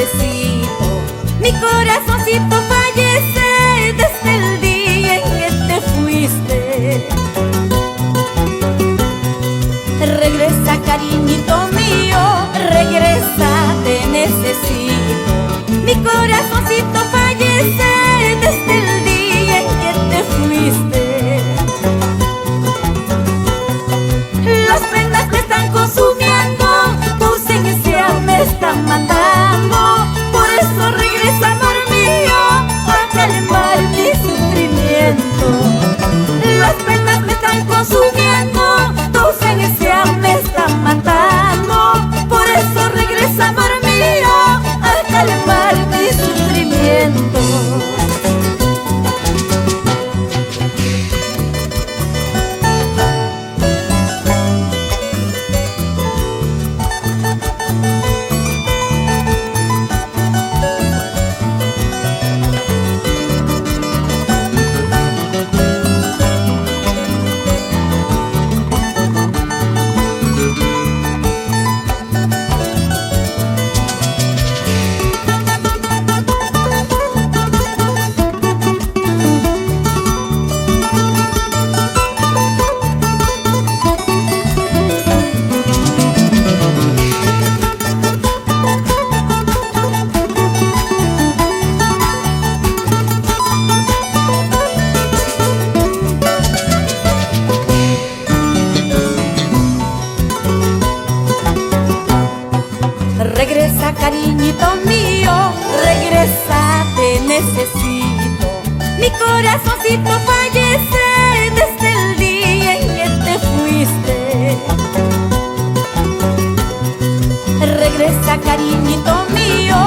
necesito. Mi corazoncito fallece desde el día en que te fuiste. Regresa, cariñito mío, regresa, te necesito. Mi corazoncito fallece desde el día en que te fuiste. Las penas me están consumiendo, tu ausencia me está matando. Por eso regresa, amor mío, a calmar mi sufrimiento. Las penas me están consumiendo, tu ausencia me está matando. Por eso regresa, amor mío, a calmar mi sufrimiento. Regresa, cariñito mío, regresa, te necesito. Mi corazoncito fallece desde el día en que te fuiste. Regresa, cariñito mío,